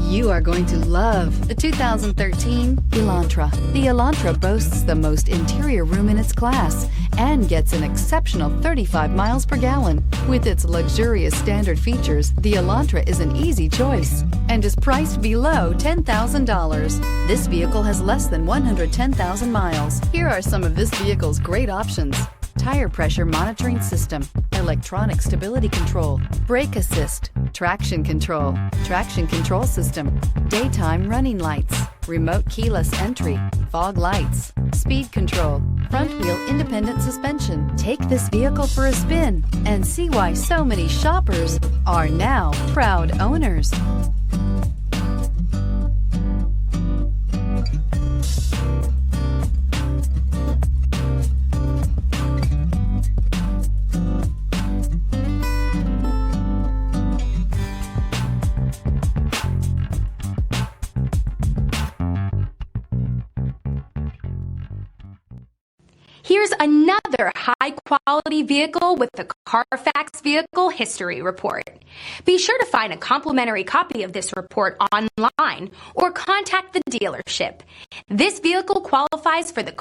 You are going to love the 2013 Elantra. The Elantra boasts the most interior room in its class and gets an exceptional 35 miles per gallon. With its luxurious standard features, the Elantra is an easy choice and is priced below $10,000. This vehicle has less than 110,000 miles. Here are some of this vehicle's great options: tire pressure monitoring system, electronic stability control, brake assist, traction control system, daytime running lights, remote keyless entry, fog lights, speed control, front wheel independent suspension. Take this vehicle for a spin and see why so many shoppers are now proud owners. Here's another high-quality vehicle with the CARFAX Vehicle History Report. Be sure to find a complimentary copy of this report online or contact the dealership. This vehicle qualifies for the